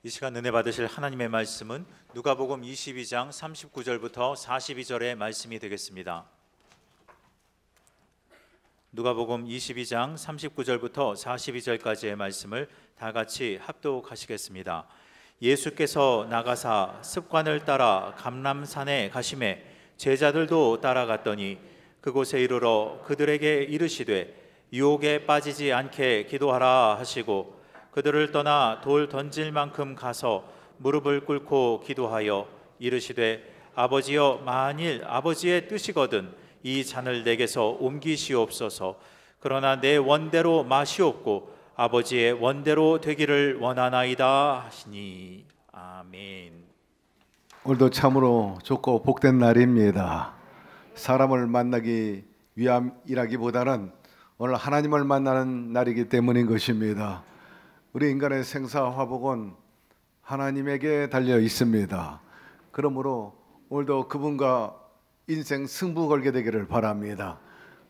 이 시간 은혜 받으실 하나님의 말씀은 누가복음 22장 39절부터 42절의 말씀이 되겠습니다. 누가복음 22장 39절부터 42절까지의 말씀을 다 같이 합독하시겠습니다. 예수께서 나가사 습관을 따라 감람산에 가시매 제자들도 따라갔더니 그곳에 이르러 그들에게 이르시되 유혹에 빠지지 않게 기도하라 하시고 그들을 떠나 돌 던질 만큼 가서 무릎을 꿇고 기도하여 이르시되 아버지여, 만일 아버지의 뜻이거든 이 잔을 내게서 옮기시옵소서. 그러나 내 원대로 마시옵고 아버지의 원대로 되기를 원하나이다 하시니. 아멘. 오늘도 참으로 좋고 복된 날입니다. 사람을 만나기 위함이라기보다는 오늘 하나님을 만나는 날이기 때문인 것입니다. 우리 인간의 생사화복은 하나님에게 달려 있습니다. 그러므로 오늘도 그분과 인생 승부 걸게 되기를 바랍니다.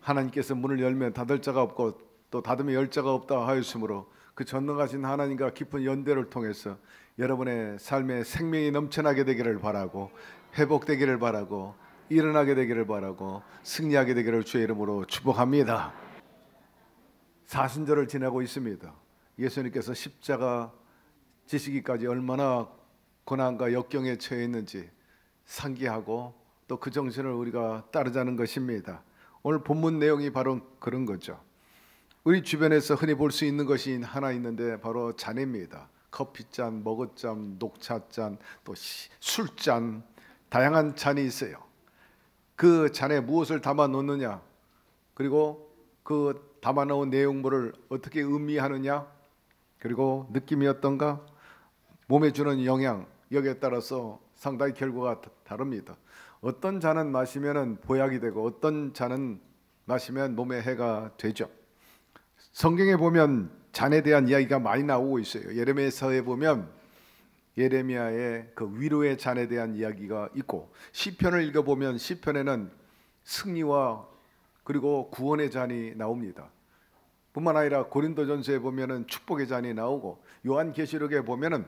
하나님께서 문을 열면 닫을 자가 없고 또 닫으면 열 자가 없다 하였으므로 그 전능하신 하나님과 깊은 연대를 통해서 여러분의 삶에 생명이 넘쳐나게 되기를 바라고, 회복되기를 바라고, 일어나게 되기를 바라고, 승리하게 되기를 주의 이름으로 축복합니다. 사순절을 지나고 있습니다. 예수님께서 십자가 지시기까지 얼마나 고난과 역경에 처해 있는지 상기하고 또 그 정신을 우리가 따르자는 것입니다. 오늘 본문 내용이 바로 그런 거죠. 우리 주변에서 흔히 볼 수 있는 것이 하나 있는데 바로 잔입니다. 커피잔, 머그잔, 녹차잔, 또 술잔, 다양한 잔이 있어요. 그 잔에 무엇을 담아 놓느냐, 그리고 그 담아 놓은 내용물을 어떻게 의미하느냐, 그리고 느낌이 어떤가, 몸에 주는 영향, 여기에 따라서 상당히 결과가 다릅니다. 어떤 잔은 마시면 보약이 되고 어떤 잔은 마시면 몸에 해가 되죠. 성경에 보면 잔에 대한 이야기가 많이 나오고 있어요. 예레미야서에 보면 예레미야의 그 위로의 잔에 대한 이야기가 있고, 시편을 읽어보면 시편에는 승리와 그리고 구원의 잔이 나옵니다. 뿐만 아니라 고린도전서에 보면은 축복의 잔이 나오고, 요한계시록에 보면은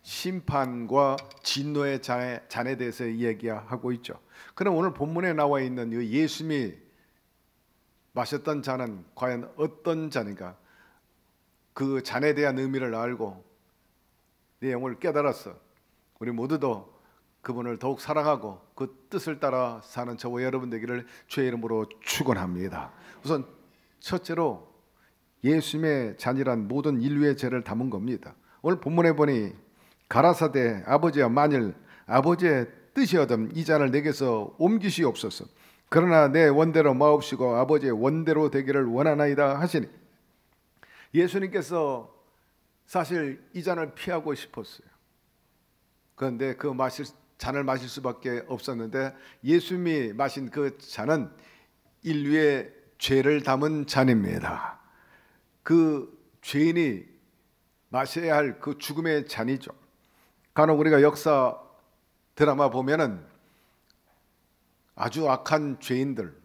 심판과 진노의 잔에 대해서 이야기하고 있죠. 그럼 오늘 본문에 나와 있는 예수님이 마셨던 잔은 과연 어떤 잔인가? 그 잔에 대한 의미를 알고 내용을 깨달아서 우리 모두도 그분을 더욱 사랑하고 그 뜻을 따라 사는 저와 여러분 되기를 주의 이름으로 축원합니다. 우선 첫째로 예수님의 잔이란 모든 인류의 죄를 담은 겁니다. 오늘 본문에 보니 가라사대 아버지여, 만일 아버지의 뜻이거든 이 잔을 내게서 옮기시옵소서. 그러나 내 원대로 마옵시고 아버지의 원대로 되기를 원하나이다 하시니, 예수님께서 사실 이 잔을 피하고 싶었어요. 그런데 그 잔을 마실 수밖에 없었는데 예수님이 마신 그 잔은 인류의 죄를 담은 잔입니다. 그 죄인이 마셔야 할 그 죽음의 잔이죠. 간혹 우리가 역사 드라마 보면은 아주 악한 죄인들,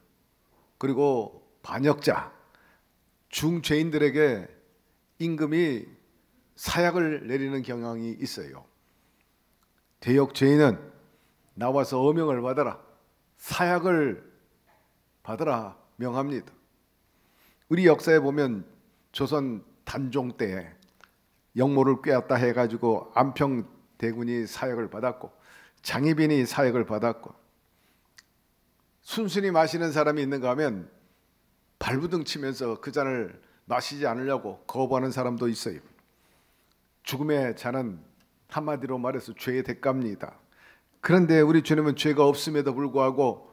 그리고 반역자, 중죄인들에게 임금이 사약을 내리는 경향이 있어요. 대역 죄인은 나와서 어명을 받아라, 사약을 받으라 명합니다. 우리 역사에 보면 조선 단종 때 영모를 꿰었다 해가지고 안평 대군이 사역을 받았고, 장희빈이 사역을 받았고, 순순히 마시는 사람이 있는가 하면 발부둥 치면서 그 잔을 마시지 않으려고 거부하는 사람도 있어요. 죽음의 잔은 한마디로 말해서 죄의 대가입니다. 그런데 우리 주님은 죄가 없음에도 불구하고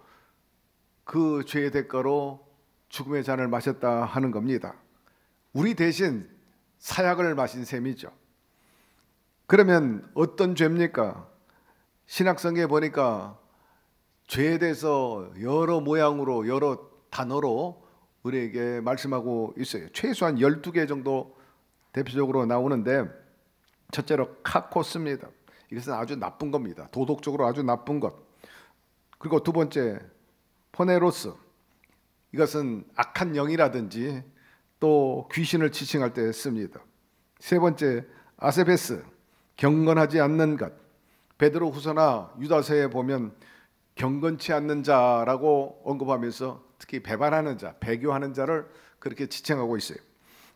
그 죄의 대가로 죽음의 잔을 마셨다 하는 겁니다. 우리 대신 사약을 마신 셈이죠. 그러면 어떤 죄입니까? 신약성경에 보니까 죄에 대해서 여러 모양으로 여러 단어로 우리에게 말씀하고 있어요. 최소한 12개 정도 대표적으로 나오는데, 첫째로 카코스입니다. 이것은 아주 나쁜 겁니다. 도덕적으로 아주 나쁜 것. 그리고 두 번째 포네로스, 이것은 악한 영이라든지 또 귀신을 지칭할 때 씁니다. 세 번째 아세베스, 경건하지 않는 것. 베드로 후서나 유다서에 보면 경건치 않는 자라고 언급하면서 특히 배반하는 자, 배교하는 자를 그렇게 지칭하고 있어요.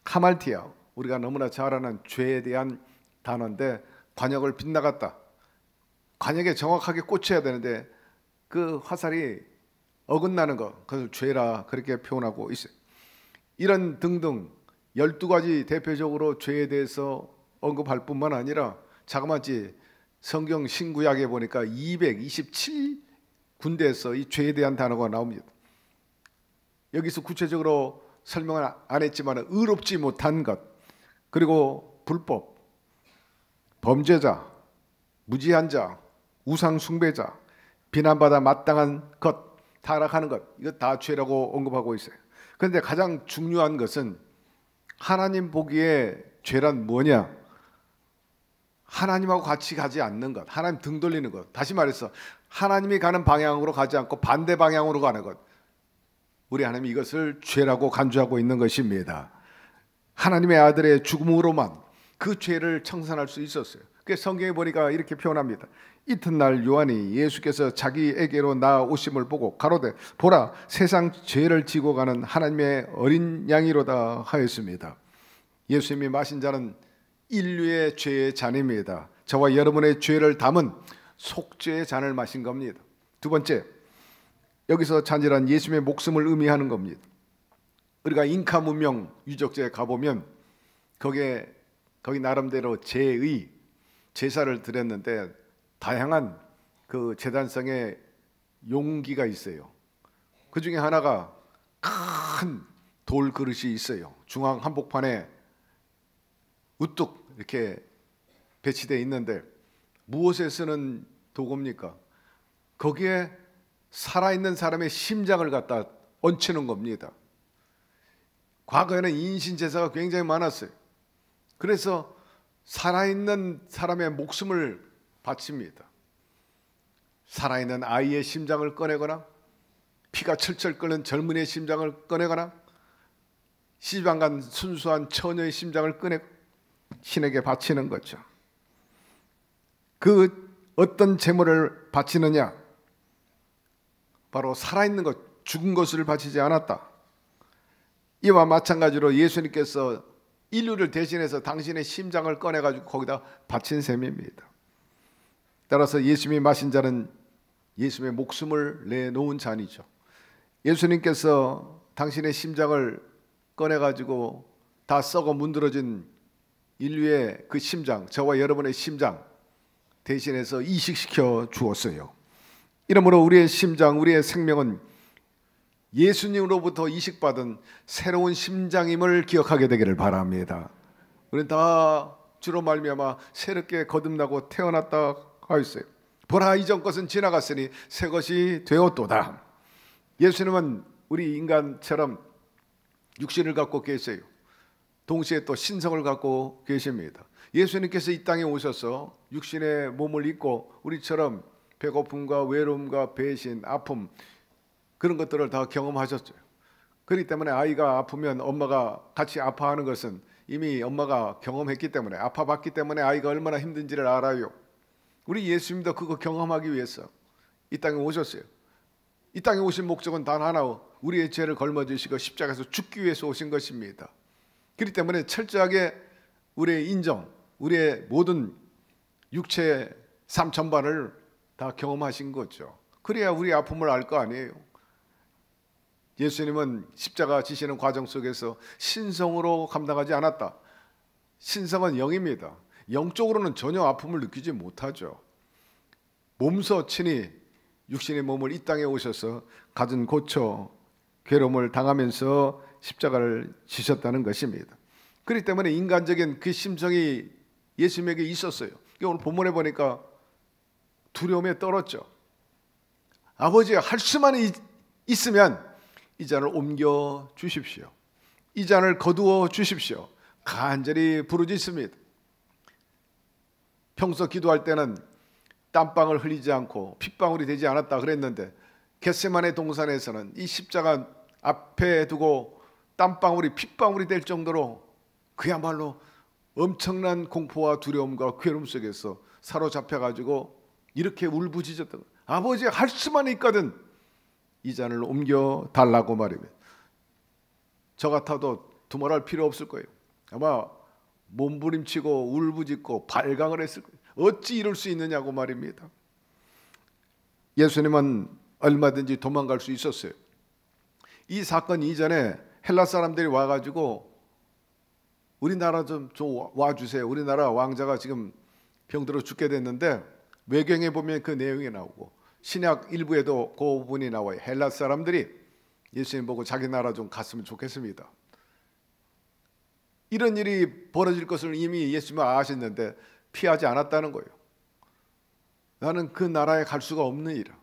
하말티아, 우리가 너무나 잘 아는 죄에 대한 단어인데 관역을 빗나갔다. 관역에 정확하게 꽂혀야 되는데 그 화살이 어긋나는 것, 그것을 죄라 그렇게 표현하고 있어요. 이런 등등 12가지 대표적으로 죄에 대해서 언급할 뿐만 아니라 자그마치 성경 신구약에 보니까 227군데에서 이 죄에 대한 단어가 나옵니다. 여기서 구체적으로 설명은 안 했지만 의롭지 못한 것, 그리고 불법, 범죄자, 무지한 자, 우상 숭배자, 비난받아 마땅한 것, 타락하는 것, 이거 다 죄라고 언급하고 있어요. 그런데 가장 중요한 것은 하나님 보기에 죄란 뭐냐? 하나님하고 같이 가지 않는 것, 하나님 등 돌리는 것. 다시 말해서 하나님이 가는 방향으로 가지 않고 반대 방향으로 가는 것. 우리 하나님이 이것을 죄라고 간주하고 있는 것입니다. 하나님의 아들의 죽음으로만 그 죄를 청산할 수 있었어요. 그래서 성경에 보니까 이렇게 표현합니다. 이튿날 요한이 예수께서 자기에게로 나오심을 보고 가로되 보라 세상 죄를 지고 가는 하나님의 어린 양이로다 하였습니다. 예수님이 마신 잔은 인류의 죄의 잔입니다. 저와 여러분의 죄를 담은 속죄의 잔을 마신 겁니다. 두 번째, 여기서 잔이란 예수님의 목숨을 의미하는 겁니다. 우리가 잉카 문명 유적지에 가보면 거기 나름대로 제사를 드렸는데 다양한 그 제단성의 용기가 있어요. 그 중에 하나가 큰 돌 그릇이 있어요. 중앙 한복판에 우뚝 이렇게 배치되어 있는데 무엇에 쓰는 도구입니까? 거기에 살아있는 사람의 심장을 갖다 얹히는 겁니다. 과거에는 인신제사가 굉장히 많았어요. 그래서 살아있는 사람의 목숨을 바칩니다. 살아있는 아이의 심장을 꺼내거나 피가 철철 끓는 젊은이의 심장을 꺼내거나 시집안간 순수한 처녀의 심장을 꺼내 신에게 바치는 거죠. 그 어떤 제물을 바치느냐? 바로 살아있는 것, 죽은 것을 바치지 않았다. 이와 마찬가지로 예수님께서 인류를 대신해서 당신의 심장을 꺼내가지고 거기다 바친 셈입니다. 따라서 예수님이 마신 잔은 예수님의 목숨을 내놓은 잔이죠. 예수님께서 당신의 심장을 꺼내가지고 다 썩어 문드러진 인류의 그 심장, 저와 여러분의 심장 대신해서 이식시켜 주었어요. 이러므로 우리의 심장, 우리의 생명은 예수님으로부터 이식받은 새로운 심장임을 기억하게 되기를 바랍니다. 우리는 다 주로 말미암아 새롭게 거듭나고 태어났다 하였어요. 보라 이전 것은 지나갔으니 새 것이 되었도다. 예수님은 우리 인간처럼 육신을 갖고 계세요. 동시에 또 신성을 갖고 계십니다. 예수님께서 이 땅에 오셔서 육신의 몸을 입고 우리처럼 배고픔과 외로움과 배신, 아픔 그런 것들을 다 경험하셨죠. 그렇기 때문에 아이가 아프면 엄마가 같이 아파하는 것은 이미 엄마가 경험했기 때문에 아파봤기 때문에 아이가 얼마나 힘든지를 알아요. 우리 예수님도 그거 경험하기 위해서 이 땅에 오셨어요. 이 땅에 오신 목적은 단 하나, 우리의 죄를 걸머지시고 십자가에서 죽기 위해서 오신 것입니다. 그렇기 때문에 철저하게 우리의 인정, 우리의 모든 육체의 삶 전반을 다 경험하신 거죠. 그래야 우리의 아픔을 알 거 아니에요. 예수님은 십자가 지시는 과정 속에서 신성으로 감당하지 않았다. 신성은 영입니다. 영적으로는 전혀 아픔을 느끼지 못하죠. 몸소 친히 육신의 몸을 이 땅에 오셔서 갖은 고초, 괴로움을 당하면서 십자가를 지셨다는 것입니다. 그렇기 때문에 인간적인 그 심성이 예수님에게 있었어요. 오늘 본문에 보니까 두려움에 떨었죠. 아버지, 할 수만 있으면 이 잔을 옮겨 주십시오. 이 잔을 거두어 주십시오. 간절히 부르짖습니다. 평소 기도할 때는 땀방울 흘리지 않고 핏방울이 되지 않았다 그랬는데 겟세마네 동산에서는 이 십자가 앞에 두고 땀방울이 핏방울이 될 정도로 그야말로 엄청난 공포와 두려움과 괴로움 속에서 사로잡혀가지고 이렇게 울부짖었던 거예요. 아버지, 할 수만 있거든 이 잔을 옮겨 달라고 말입니다. 저 같아도 두말할 필요 없을 거예요. 아마 몸부림치고 울부짖고 발광을 했을 거예요. 어찌 이럴 수 있느냐고 말입니다. 예수님은 얼마든지 도망갈 수 있었어요. 이 사건 이전에 헬라 사람들이 와가지고 우리나라 좀 와주세요. 우리나라 왕자가 지금 병들어 죽게 됐는데, 외경에 보면 그 내용이 나오고 신약 일부에도 그 부분이 나와요. 헬라 사람들이 예수님 보고 자기 나라 좀 갔으면 좋겠습니다. 이런 일이 벌어질 것을 이미 예수님은 아셨는데 피하지 않았다는 거예요. 나는 그 나라에 갈 수가 없는 일이야.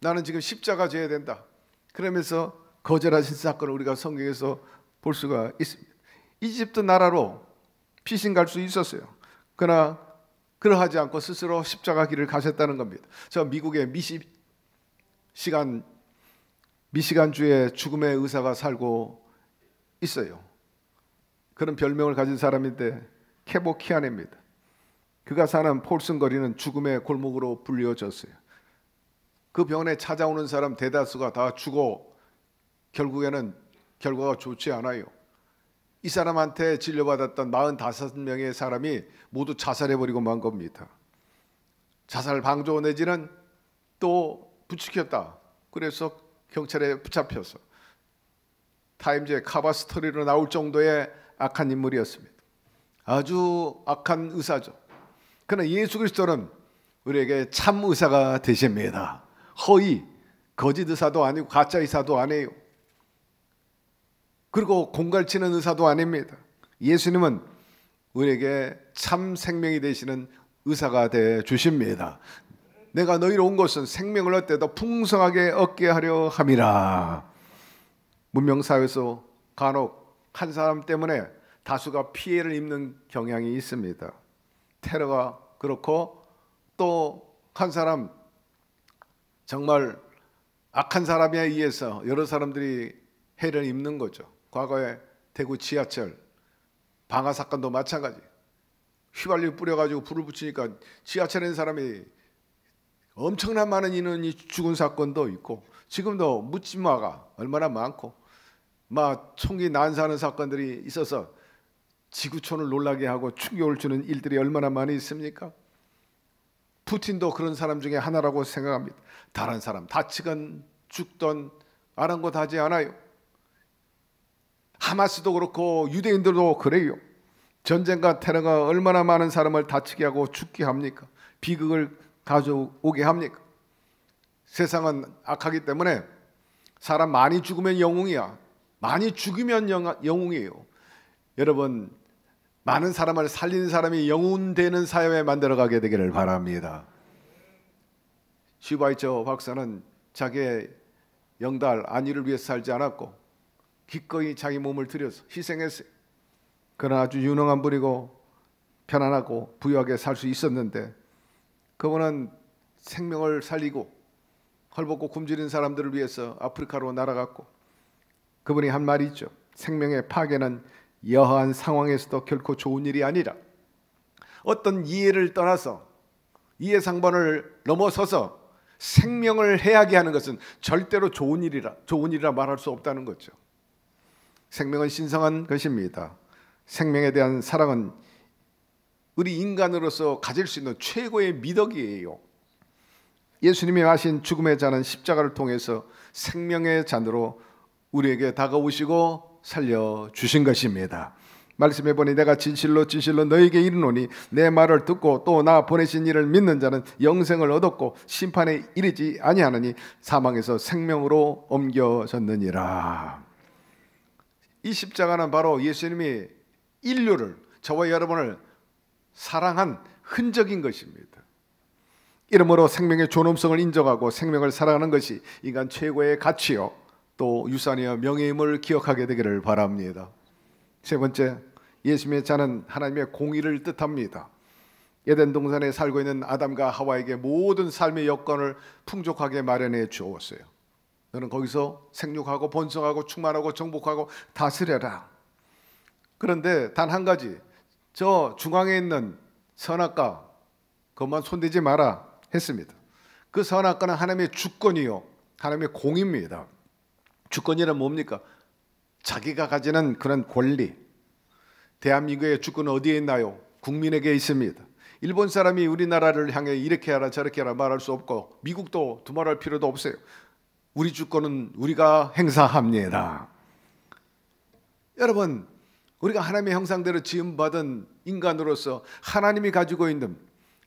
나는 지금 십자가 져야 된다. 그러면서 거절하신 사건을 우리가 성경에서 볼 수가 있습니다. 이집트 나라로 피신 갈 수 있었어요. 그러나 그러하지 않고 스스로 십자가 길을 가셨다는 겁니다. 저 미국의 미시간주에 죽음의 의사가 살고 있어요. 그런 별명을 가진 사람인데 케보 키아네입니다. 그가 사는 폴슨 거리는 죽음의 골목으로 불리워졌어요. 그 병원에 찾아오는 사람 대다수가 다 죽어 결국에는 결과가 좋지 않아요. 이 사람한테 진료받았던 45명의 사람이 모두 자살해버리고 만 겁니다. 자살 방조 내지는 또 부추겼다. 그래서 경찰에 붙잡혀서 타임즈의 카바 스토리로 나올 정도의 악한 인물이었습니다. 아주 악한 의사죠. 그러나 예수 그리스도는 우리에게 참 의사가 되십니다. 허위, 거짓 의사도 아니고 가짜 의사도 아니에요. 그리고 공갈치는 의사도 아닙니다. 예수님은 우리에게 참 생명이 되시는 의사가 되어 주십니다. 내가 너희로 온 것은 생명을 얻되 더 풍성하게 얻게 하려 함이라. 문명사회에서 간혹 한 사람 때문에 다수가 피해를 입는 경향이 있습니다. 테러가 그렇고 또 한 사람, 정말 악한 사람에 의해서 여러 사람들이 해를 입는 거죠. 과거에 대구 지하철 방화 사건도 마찬가지. 휘발유 뿌려가지고 불을 붙이니까 지하철에 있는 사람이 엄청난 많은 인원이 죽은 사건도 있고, 지금도 묻지마가 얼마나 많고 막 총기 난사하는 사건들이 있어서 지구촌을 놀라게 하고 충격을 주는 일들이 얼마나 많이 있습니까? 푸틴도 그런 사람 중에 하나라고 생각합니다. 다른 사람 다치건 죽던 아랑곳하지 않아요. 하마스도 그렇고 유대인들도 그래요. 전쟁과 테러가 얼마나 많은 사람을 다치게 하고 죽게 합니까? 비극을 가져오게 합니까? 세상은 악하기 때문에 사람 많이 죽으면 영웅이야. 많이 죽이면 영웅이에요. 여러분, 많은 사람을 살리는 사람이 영웅 되는 사회에 만들어가게 되기를 바랍니다. 슈바이처 박사는 자기의 영달 안위를 위해서 살지 않았고 기꺼이 자기 몸을 들여서 희생했어요. 그러나 아주 유능한 분이고 편안하고 부유하게 살 수 있었는데, 그분은 생명을 살리고 헐벗고 굶주린 사람들을 위해서 아프리카로 날아갔고, 그분이 한 말이 있죠. 생명의 파괴는 여하한 상황에서도 결코 좋은 일이 아니라, 어떤 이해를 떠나서 이해 상반을 넘어서서 생명을 해하게 하는 것은 절대로 좋은 일이라 말할 수 없다는 거죠. 생명은 신성한 것입니다. 생명에 대한 사랑은 우리 인간으로서 가질 수 있는 최고의 미덕이에요. 예수님이 하신 죽음의 잔은 십자가를 통해서 생명의 잔으로 우리에게 다가오시고 살려주신 것입니다. 말씀해 보니 내가 진실로 너희에게 이르노니 내 말을 듣고 또 나 보내신 이를 믿는 자는 영생을 얻었고 심판에 이르지 아니하느니 사망에서 생명으로 옮겨졌느니라. 이 십자가는 바로 예수님이 인류를, 저와 여러분을 사랑한 흔적인 것입니다. 이러므로 생명의 존엄성을 인정하고 생명을 사랑하는 것이 인간 최고의 가치요 또 유산이여 명예임을 기억하게 되기를 바랍니다. 세 번째, 예수님의 잔은 하나님의 공의를 뜻합니다. 에덴 동산에 살고 있는 아담과 하와에게 모든 삶의 여건을 풍족하게 마련해 주었어요. 너는 거기서 생육하고 번성하고 충만하고 정복하고 다스려라. 그런데 단 한 가지, 저 중앙에 있는 선악과 그것만 손대지 마라 했습니다. 그 선악과는 하나님의 주권이요, 하나님의 공입니다. 주권이란 뭡니까? 자기가 가지는 그런 권리. 대한민국의 주권은 어디에 있나요? 국민에게 있습니다. 일본 사람이 우리나라를 향해 이렇게 하라 저렇게 하라 말할 수 없고, 미국도 두말할 필요도 없어요. 우리 주권은 우리가 행사합니다. 여러분, 우리가 하나님의 형상대로 지음받은 인간으로서 하나님이 가지고 있는,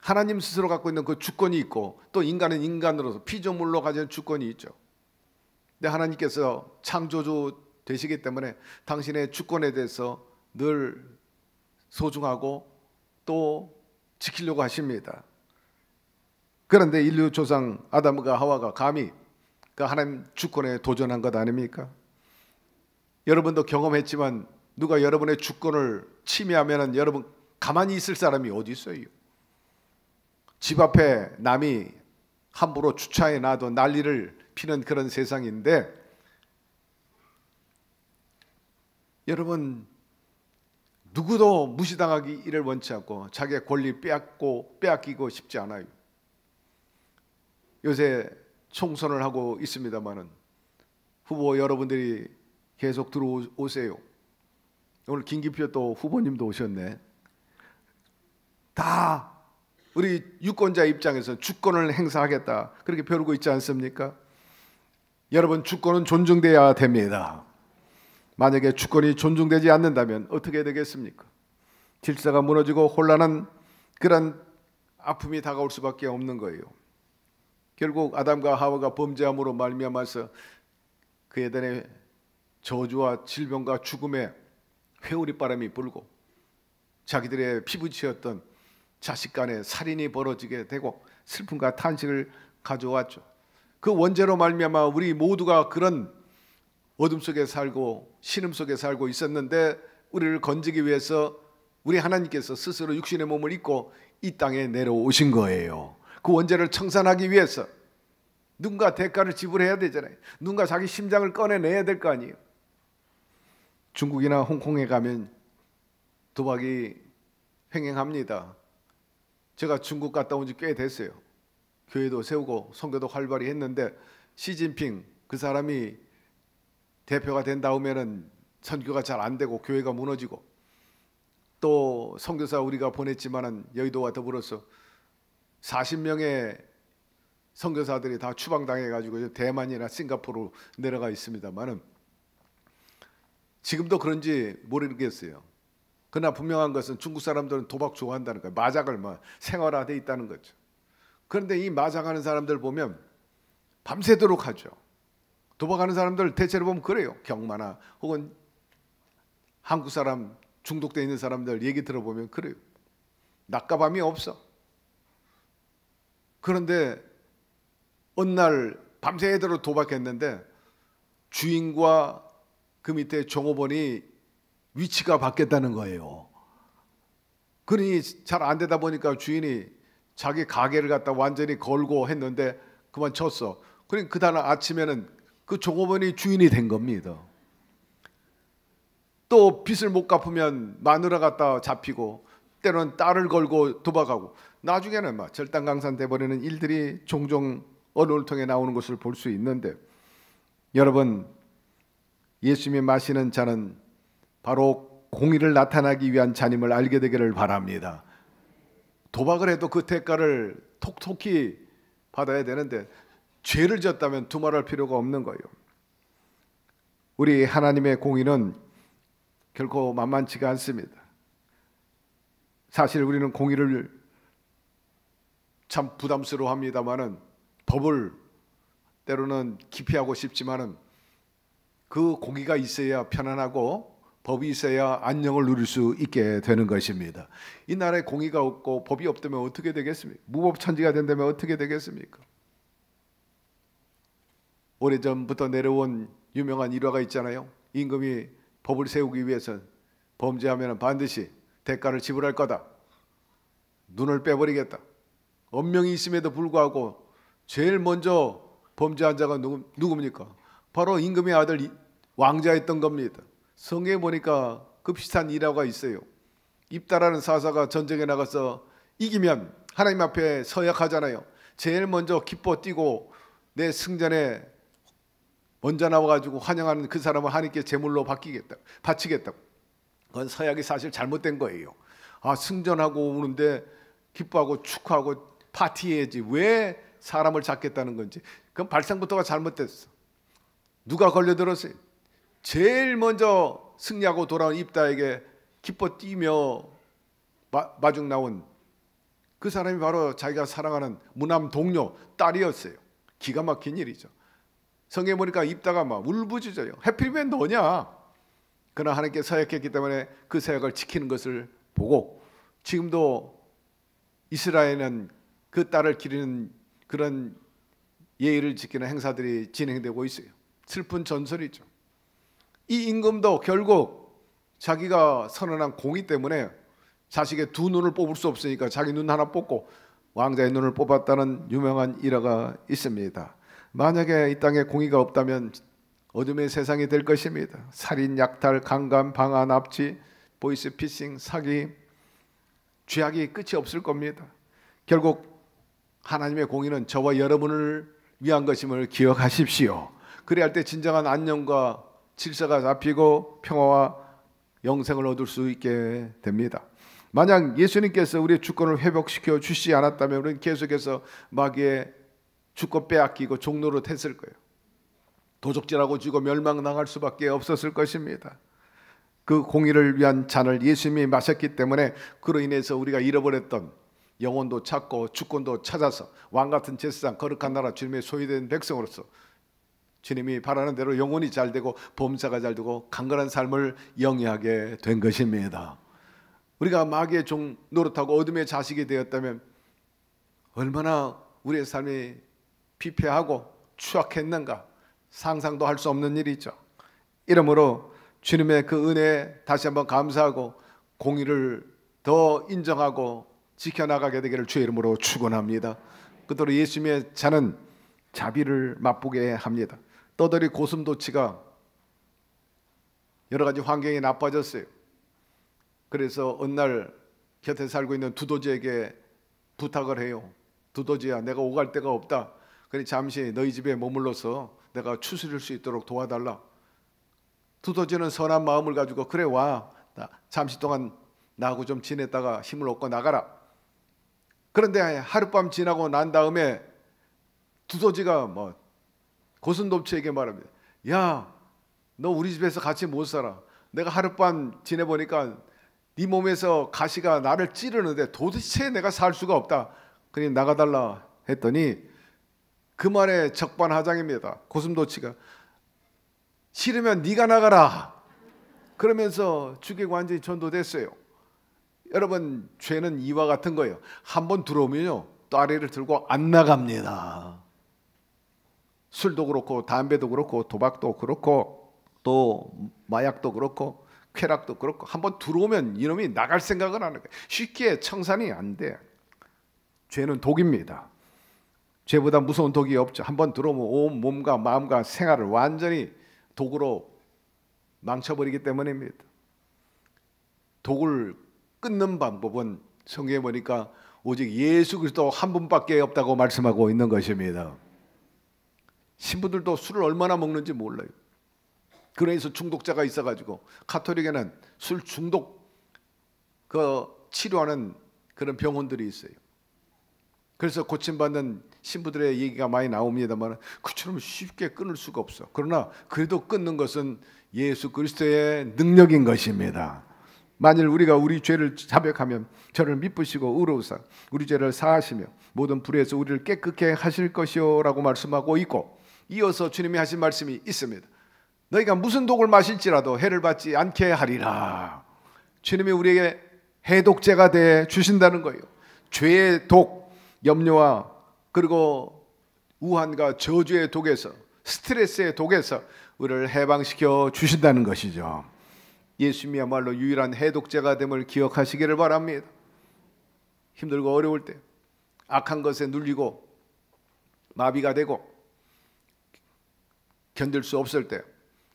하나님 스스로 갖고 있는 그 주권이 있고, 또 인간은 인간으로서 피조물로 가진 주권이 있죠. 근데 하나님께서 창조주 되시기 때문에 당신의 주권에 대해서 늘 소중하고 또 지키려고 하십니다. 그런데 인류 조상 아담과 하와가 감히 그 하나님 주권에 도전한 것 아닙니까? 여러분도 경험했지만 누가 여러분의 주권을 침해하면 여러분 가만히 있을 사람이 어디 있어요? 집 앞에 남이 함부로 주차해 놔도 난리를 피는 그런 세상인데, 여러분 누구도 무시당하기를 원치 않고 자기의 권리 빼앗기고 싶지 않아요. 요새 총선을 하고 있습니다마는 후보 여러분들이 계속 들어오세요. 오늘 김기표 또 후보님도 오셨네. 다 우리 유권자 입장에서 주권을 행사하겠다 그렇게 벼르고 있지 않습니까? 여러분, 주권은 존중돼야 됩니다. 만약에 주권이 존중되지 않는다면 어떻게 되겠습니까? 질서가 무너지고 혼란한 그런 아픔이 다가올 수밖에 없는 거예요. 결국 아담과 하와가 범죄함으로 말미암아서 그 에덴의 저주와 질병과 죽음의 회오리바람이 불고 자기들의 피부치였던 자식 간에 살인이 벌어지게 되고 슬픔과 탄식을 가져왔죠. 그 원죄로 말미암아 우리 모두가 그런 어둠 속에 살고 신음 속에 살고 있었는데, 우리를 건지기 위해서 우리 하나님께서 스스로 육신의 몸을 입고 이 땅에 내려오신 거예요. 그 원죄를 청산하기 위해서 누군가 대가를 지불해야 되잖아요. 누군가 자기 심장을 꺼내내야 될 거 아니에요. 중국이나 홍콩에 가면 도박이 횡행합니다. 제가 중국 갔다 온 지 꽤 됐어요. 교회도 세우고 선교도 활발히 했는데, 시진핑 그 사람이 대표가 된 다음에는 선교가 잘 안 되고 교회가 무너지고, 또 선교사 우리가 보냈지만은 여의도와 더불어서 40명의 선교사들이 다 추방당해 가지고 대만이나 싱가포르로 내려가 있습니다만은 지금도 그런지 모르겠어요. 그러나 분명한 것은 중국 사람들은 도박 좋아한다는 거예요. 마작을 생활화돼 있다는 거죠. 그런데 이 마작하는 사람들 보면 밤새도록 하죠. 도박하는 사람들 대체로 보면 그래요. 경마나 혹은 한국 사람 중독돼 있는 사람들 얘기 들어보면 그래요. 낮과 밤이 없어. 그런데 어느 날 밤새도록 도박했는데 주인과 그 밑에 종업원이 위치가 바뀌었다는 거예요. 그러니 잘 안 되다 보니까 주인이 자기 가게를 갖다 완전히 걸고 했는데 그만 쳤어. 그러니 그 다음 아침에는 그 종업원이 주인이 된 겁니다. 또 빚을 못 갚으면 마누라 갖다 잡히고, 때로는 딸을 걸고 도박하고, 나중에는 절단강산 돼버리는 일들이 종종 언론을 통해 나오는 것을 볼 수 있는데, 여러분, 예수님이 마시는 잔은 바로 공의를 나타나기 위한 잔임을 알게 되기를 바랍니다. 도박을 해도 그 대가를 톡톡히 받아야 되는데 죄를 졌다면 두말할 필요가 없는 거예요. 우리 하나님의 공의는 결코 만만치가 않습니다. 사실 우리는 공의를 참 부담스러워합니다마는, 법을 때로는 기피하고 싶지만은 그 공의가 있어야 편안하고 법이 있어야 안녕을 누릴 수 있게 되는 것입니다. 이 나라에 공의가 없고 법이 없다면 어떻게 되겠습니까? 무법천지가 된다면 어떻게 되겠습니까? 오래전부터 내려온 유명한 일화가 있잖아요. 임금이 법을 세우기 위해서 범죄하면 반드시 대가를 지불할 거다. 눈을 빼버리겠다. 엄명이 있음에도 불구하고 제일 먼저 범죄한 자가 누굽니까? 바로 임금의 아들 왕자였던 겁니다. 성경에 보니까 그 비슷한 일화가 있어요. 입다라는 사사가 전쟁에 나가서 이기면 하나님 앞에 서약하잖아요. 제일 먼저 기뻐 뛰고 내 승전에 먼저 나와가지고 환영하는 그 사람을 하나님께 제물로 바치겠다고. 그건 서약이 사실 잘못된 거예요. 승전하고 오는데 기뻐하고 축하하고 파티해야지 왜 사람을 잡겠다는 건지. 그건 발상부터가 잘못됐어. 누가 걸려들었어요? 제일 먼저 승리하고 돌아온 입다에게 기뻐 뛰며 마중 나온 그 사람이 바로 자기가 사랑하는 무남 동료 딸이었어요. 기가 막힌 일이죠. 성경에 보니까 입다가 막 울부짖어요. 하필이면 너냐? 그러나 하나님께 서약했기 때문에 그 서약을 지키는 것을 보고 지금도 이스라엘은 그 딸을 기리는 그런 예의를 지키는 행사들이 진행되고 있어요. 슬픈 전설이죠. 이 임금도 결국 자기가 선언한 공의 때문에 자식의 두 눈을 뽑을 수 없으니까 자기 눈 하나 뽑고 왕자의 눈을 뽑았다는 유명한 일화가 있습니다. 만약에 이 땅에 공의가 없다면 어둠의 세상이 될 것입니다. 살인, 약탈, 강간, 방화, 납치, 보이스피싱, 사기, 죄악이 끝이 없을 겁니다. 결국 하나님의 공의는 저와 여러분을 위한 것임을 기억하십시오. 그래야 할 때 진정한 안녕과 질서가 잡히고 평화와 영생을 얻을 수 있게 됩니다. 만약 예수님께서 우리의 주권을 회복시켜 주시지 않았다면 우리는 계속해서 마귀의 주권 빼앗기고 종노릇 했을 거예요. 도적질하고 죽어 멸망당할 수밖에 없었을 것입니다. 그 공의를 위한 잔을 예수님이 마셨기 때문에 그로 인해서 우리가 잃어버렸던 영혼도 찾고 주권도 찾아서 왕같은 제사장 거룩한 나라 주님의 소유된 백성으로서 주님이 바라는 대로 영혼이 잘 되고 범사가 잘 되고 강건한 삶을 영위하게 된 것입니다. 우리가 마귀의 종 노릇하고 어둠의 자식이 되었다면 얼마나 우리의 삶이 피폐하고 추악했는가 상상도 할 수 없는 일이죠. 이러므로 주님의 그 은혜에 다시 한번 감사하고 공의를 더 인정하고 지켜나가게 되기를 주의 이름으로 축원합니다. 그대로 예수님의 잔은 자비를 맛보게 합니다. 떠돌이 고슴도치가 여러 가지 환경이 나빠졌어요. 그래서 어느 날 곁에 살고 있는 두더지에게 부탁을 해요. 두더지야, 내가 오갈 데가 없다. 그래 잠시 너희 집에 머물러서 내가 추스릴 수 있도록 도와달라. 두더지는 선한 마음을 가지고 그래 와, 잠시 동안 나하고 좀 지냈다가 힘을 얻고 나가라. 그런데 하룻밤 지나고 난 다음에 두더지가 고슴도치에게 말합니다. 야, 너 우리 집에서 같이 못 살아. 내가 하룻밤 지내보니까 네 몸에서 가시가 나를 찌르는데 도대체 내가 살 수가 없다. 그러니 나가달라 했더니 그 말에 적반하장입니다. 고슴도치가 싫으면 네가 나가라 그러면서 죽이고 완전히 전도됐어요. 여러분, 죄는 이와 같은 거예요. 한번 들어오면요 따리를 들고 안 나갑니다. 술도 그렇고 담배도 그렇고 도박도 그렇고 또 마약도 그렇고 쾌락도 그렇고 한번 들어오면 이놈이 나갈 생각을 하는 거예요. 쉽게 청산이 안 돼. 죄는 독입니다. 죄보다 무서운 독이 없죠. 한번 들어오면 온 몸과 마음과 생활을 완전히 독으로 망쳐버리기 때문입니다. 독을 끊는 방법은 성경에 보니까 오직 예수 그리스도 한 분밖에 없다고 말씀하고 있는 것입니다. 신부들도 술을 얼마나 먹는지 몰라요. 그래서 중독자가 있어가지고 가톨릭에는 술 중독 치료하는 그런 병원들이 있어요. 그래서 고침받는 신부들의 얘기가 많이 나옵니다만 그처럼 쉽게 끊을 수가 없어. 그러나 그래도 끊는 것은 예수 그리스도의 능력인 것입니다. 만일 우리가 우리 죄를 자백하면 저를 미쁘시고 의로우사 우리 죄를 사하시며 모든 불의에서 우리를 깨끗게 하실 것이요 라고 말씀하고 있고, 이어서 주님이 하신 말씀이 있습니다. 너희가 무슨 독을 마실지라도 해를 받지 않게 하리라. 주님이 우리에게 해독제가 돼 주신다는 거예요. 죄의 독, 염려와 그리고 우환과 저주의 독에서, 스트레스의 독에서 우리를 해방시켜 주신다는 것이죠. 예수님이야말로 유일한 해독제가 됨을 기억하시기를 바랍니다. 힘들고 어려울 때, 악한 것에 눌리고 마비가 되고 견딜 수 없을 때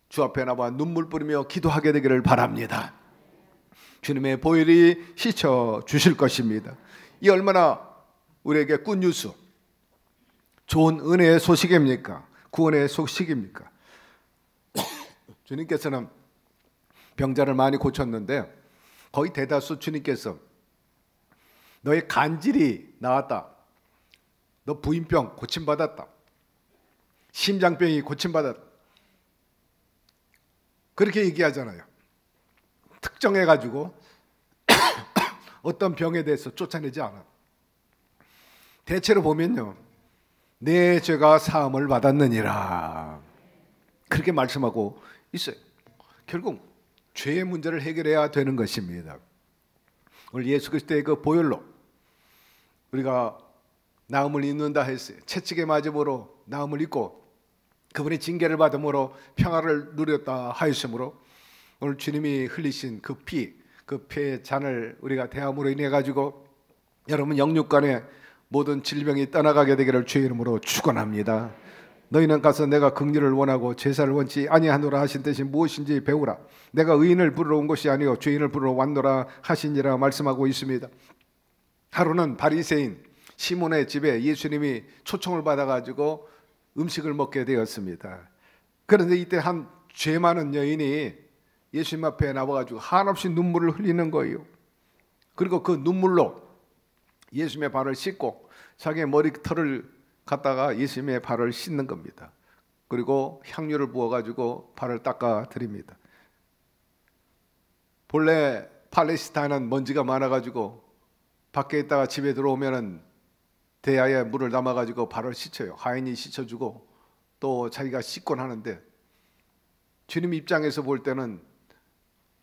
주 앞에 나와 눈물 뿌리며 기도하게 되기를 바랍니다. 주님의 보혈이 씻어 주실 것입니다. 이 얼마나 우리에게 굿뉴스, 좋은 은혜의 소식입니까? 구원의 소식입니까? 주님께서는 병자를 많이 고쳤는데 거의 대다수 주님께서 너의 간질이 나았다, 너 부인병 고침받았다, 심장병이 고침받았다, 그렇게 얘기하잖아요. 특정해가지고 어떤 병에 대해서 쫓아내지 않아. 대체로 보면요, 내 죄가 사함을 받았느니라, 그렇게 말씀하고 있어요. 결국 죄의 문제를 해결해야 되는 것입니다. 오늘 예수 그리스도의 그 보혈로 우리가 나음을 입는다 했어요. 채찍에 맞음으로 나음을 입고 그분의 징계를 받음으로 평화를 누렸다 하였으므로 오늘 주님이 흘리신 그 피, 그 피의 잔을 우리가 대함으로 인해 가지고 여러분 영육간의 모든 질병이 떠나가게 되기를 주의 이름으로 축원합니다. 너희는 가서 내가 긍휼을 원하고 제사를 원치 아니하노라 하신 뜻이 무엇인지 배우라. 내가 의인을 부르러 온 것이 아니요 죄인을 부르러 왔노라 하시니라 말씀하고 있습니다. 하루는 바리새인 시몬의 집에 예수님이 초청을 받아가지고 음식을 먹게 되었습니다. 그런데 이때 한 죄 많은 여인이 예수님 앞에 나와가지고 한없이 눈물을 흘리는 거예요. 그리고 그 눈물로 예수님의 발을 씻고 자기의 머리털을 갖다가 예수님의 발을 씻는 겁니다. 그리고 향유를 부어가지고 발을 닦아 드립니다. 본래 팔레스타인은 먼지가 많아가지고 밖에 있다가 집에 들어오면은 대야에 물을 담아가지고 발을 씻어요. 하인이 씻어주고 또 자기가 씻곤 하는데 주님 입장에서 볼 때는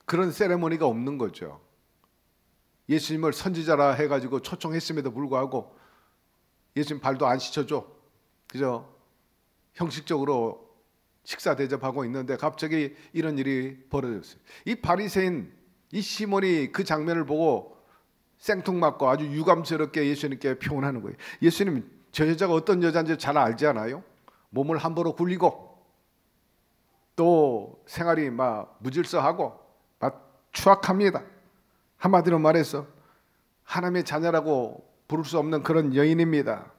그런 세레모니가 없는 거죠. 예수님을 선지자라 해가지고 초청했음에도 불구하고 예수님 발도 안 씻어줘. 그죠? 형식적으로 식사 대접하고 있는데 갑자기 이런 일이 벌어졌어요. 이 바리새인 이 시몬이 그 장면을 보고 생뚱맞고 아주 유감스럽게 예수님께 표현하는 거예요. 예수님, 저 여자가 어떤 여자인지 잘 알지 않아요? 몸을 함부로 굴리고 또 생활이 막 무질서하고 막 추악합니다. 한마디로 말해서 하나님의 자녀라고 부를 수 없는 그런 여인입니다.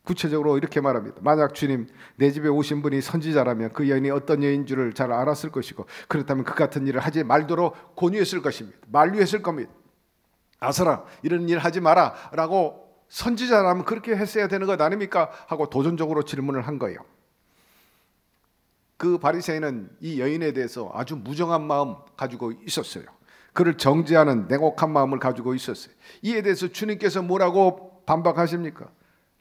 구체적으로 이렇게 말합니다. 만약 주님 내 집에 오신 분이 선지자라면 그 여인이 어떤 여인인 줄을 잘 알았을 것이고 그렇다면 그 같은 일을 하지 말도록 권유했을 것입니다. 만류했을 겁니다. 아서라 이런 일 하지 마라 라고 선지자라면 그렇게 했어야 되는 것 아닙니까? 하고 도전적으로 질문을 한 거예요. 그 바리새인은 이 여인에 대해서 아주 무정한 마음 가지고 있었어요. 그를 정죄하는 냉혹한 마음을 가지고 있었어요. 이에 대해서 주님께서 뭐라고 반박하십니까?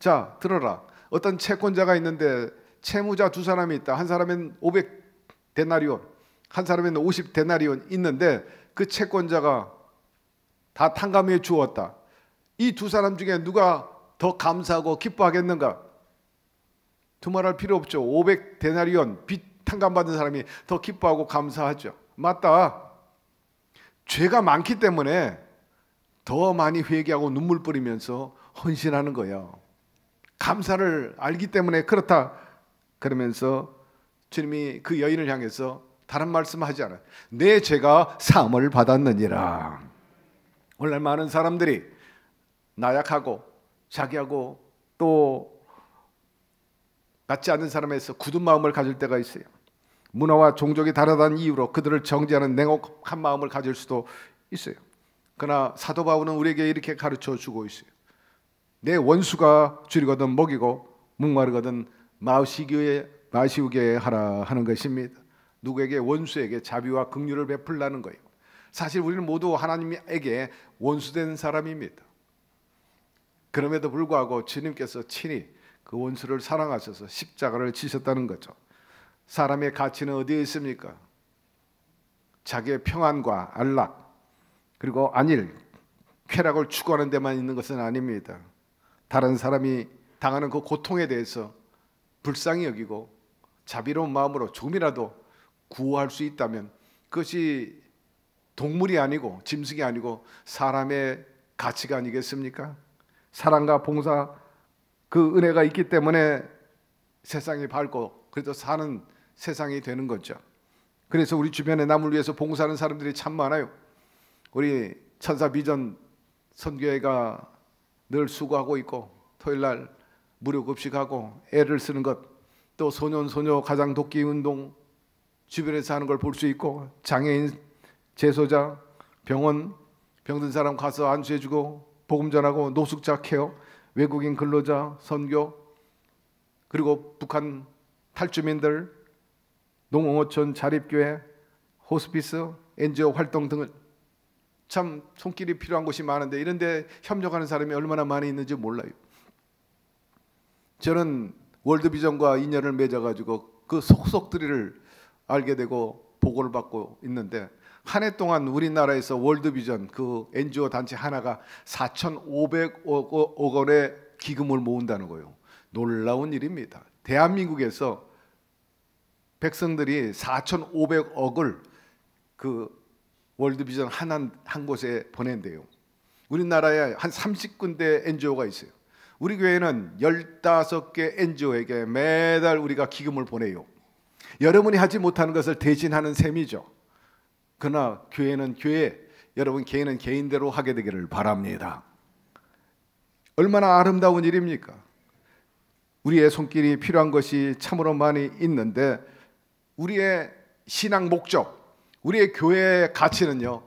자, 들어라. 어떤 채권자가 있는데 채무자 두 사람이 있다. 한 사람은 500데나리온, 한 사람은 50데나리온 있는데 그 채권자가 다 탕감해 주었다. 이 두 사람 중에 누가 더 감사하고 기뻐하겠는가? 두말할 필요 없죠. 500데나리온 빚 탕감받은 사람이 더 기뻐하고 감사하죠. 맞다. 죄가 많기 때문에 더 많이 회개하고 눈물 뿌리면서 헌신하는 거예요. 감사를 알기 때문에 그렇다. 그러면서 주님이 그 여인을 향해서 다른 말씀하지 않아요. 내 죄가 사함을 받았느니라. 오늘 많은 사람들이 나약하고 자기하고 또 맞지 않는 사람에서 굳은 마음을 가질 때가 있어요. 문화와 종족이 다르다는 이유로 그들을 정죄하는 냉혹한 마음을 가질 수도 있어요. 그러나 사도 바울은 우리에게 이렇게 가르쳐 주고 있어요. 내 원수가 줄이거든 먹이고 목마르거든 마시우게 하라 하는 것입니다. 누구에게? 원수에게 자비와 긍휼을 베풀라는 거예요. 사실 우리는 모두 하나님에게 원수된 사람입니다. 그럼에도 불구하고 주님께서 친히 그 원수를 사랑하셔서 십자가를 지셨다는 거죠. 사람의 가치는 어디에 있습니까? 자기의 평안과 안락 그리고 안일, 쾌락을 추구하는 데만 있는 것은 아닙니다. 다른 사람이 당하는 그 고통에 대해서 불쌍히 여기고 자비로운 마음으로 조금이라도 구호할 수 있다면 그것이 동물이 아니고 짐승이 아니고 사람의 가치가 아니겠습니까? 사랑과 봉사 그 은혜가 있기 때문에 세상이 밝고 그래도 사는 세상이 되는 거죠. 그래서 우리 주변에 남을 위해서 봉사하는 사람들이 참 많아요. 우리 천사 비전 선교회가 늘 수고하고 있고 토요일 날 무료 급식하고 애를 쓰는 것, 또 소년 소녀 가장 돕기 운동 주변에서 하는 걸 볼 수 있고, 장애인 재소자 병원 병든 사람 가서 안수해주고 복음 전하고, 노숙자 케어, 외국인 근로자 선교, 그리고 북한 탈주민들 농어촌 자립교회, 호스피스, NGO 활동 등을, 참 손길이 필요한 곳이 많은데 이런 데 협력하는 사람이 얼마나 많이 있는지 몰라요. 저는 월드비전과 인연을 맺어가지고 그 속속들이를 알게 되고 보고를 받고 있는데, 한 해 동안 우리나라에서 월드비전 그 NGO 단체 하나가 4,500억 원의 기금을 모은다는 거예요. 놀라운 일입니다. 대한민국에서 백성들이 4,500억을 그 월드비전 한 곳에 보낸대요. 우리나라에 한 30군데 NGO가 있어요. 우리 교회는 15개 NGO에게 매달 우리가 기금을 보내요. 여러분이 하지 못하는 것을 대신하는 셈이죠. 그러나 교회는 교회, 여러분 개인은 개인대로 하게 되기를 바랍니다. 얼마나 아름다운 일입니까? 우리의 손길이 필요한 것이 참으로 많이 있는데, 우리의 신앙 목적, 우리의 교회의 가치는요,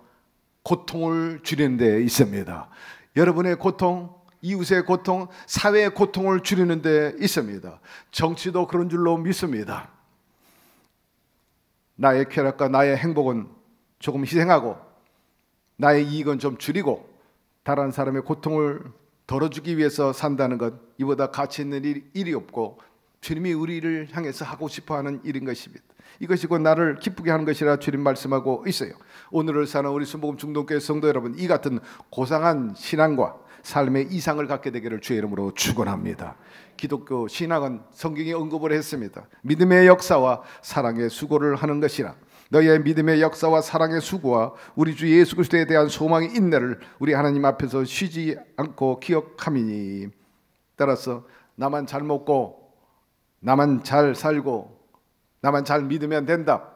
고통을 줄이는 데 있습니다. 여러분의 고통, 이웃의 고통, 사회의 고통을 줄이는 데 있습니다. 정치도 그런 줄로 믿습니다. 나의 쾌락과 나의 행복은 조금 희생하고 나의 이익은 좀 줄이고 다른 사람의 고통을 덜어주기 위해서 산다는 것, 이보다 가치 있는 일이 없고 주님이 우리를 향해서 하고 싶어하는 일인 것입니다. 이것이 곧 나를 기쁘게 하는 것이라 주님 말씀하고 있어요. 오늘을 사는 우리 순복음 중동교회 성도 여러분, 이 같은 고상한 신앙과 삶의 이상을 갖게 되기를 주의 이름으로 축원합니다. 기독교 신앙은 성경이 언급을 했습니다. 믿음의 역사와 사랑의 수고를 하는 것이라. 너희의 믿음의 역사와 사랑의 수고와 우리 주 예수 그리스도에 대한 소망의 인내를 우리 하나님 앞에서 쉬지 않고 기억함이니. 따라서 나만 잘 먹고 나만 잘 살고 나만 잘 믿으면 된다,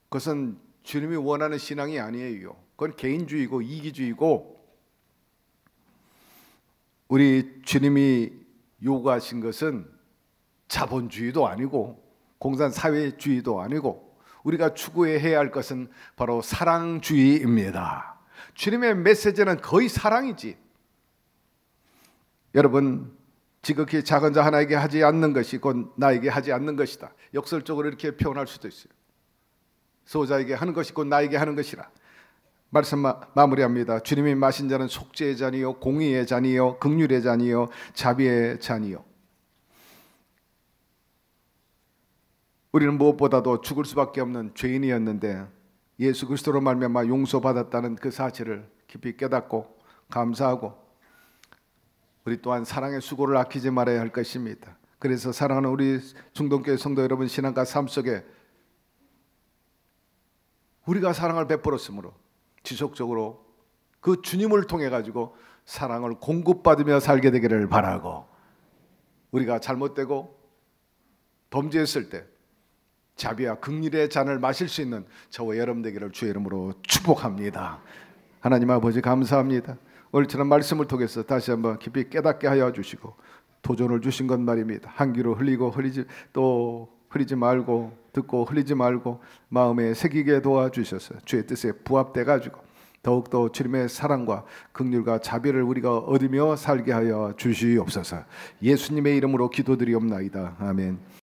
그것은 주님이 원하는 신앙이 아니에요. 그건 개인주의고 이기주의고, 우리 주님이 요구하신 것은 자본주의도 아니고 공산사회주의도 아니고, 우리가 추구해야 할 것은 바로 사랑주의입니다. 주님의 메시지는 거의 사랑이지. 여러분, 지극히 작은 자 하나에게 하지 않는 것이 곧 나에게 하지 않는 것이다. 역설적으로 이렇게 표현할 수도 있어요. 소자에게 하는 것이 곧 나에게 하는 것이라. 말씀 마무리합니다. 주님이 마신 잔은 속죄의 잔이요 공의의 잔이요 긍휼의 잔이요 자비의 잔이요. 우리는 무엇보다도 죽을 수밖에 없는 죄인이었는데 예수 그리스도로 말미암아 용서받았다는 그 사실을 깊이 깨닫고 감사하고, 우리 또한 사랑의 수고를 아끼지 말아야 할 것입니다. 그래서 사랑하는 우리 중동교회 성도 여러분, 신앙과 삶 속에 우리가 사랑을 베풀었으므로 지속적으로 그 주님을 통해 가지고 사랑을 공급받으며 살게 되기를 바라고, 우리가 잘못되고 범죄했을 때 자비와 긍휼의 잔을 마실 수 있는 저와 여러분 되기를 주의 이름으로 축복합니다. 하나님 아버지 감사합니다. 오늘처럼 말씀을 통해서 다시 한번 깊이 깨닫게 하여 주시고 도전을 주신 것 말입니다. 한 귀로 흘리고 흘리지 말고 듣고 흘리지 말고 마음에 새기게 도와주셔서 주의 뜻에 부합돼 가지고 더욱더 주님의 사랑과 긍휼과 자비를 우리가 얻으며 살게 하여 주시옵소서. 예수님의 이름으로 기도드리옵나이다. 아멘.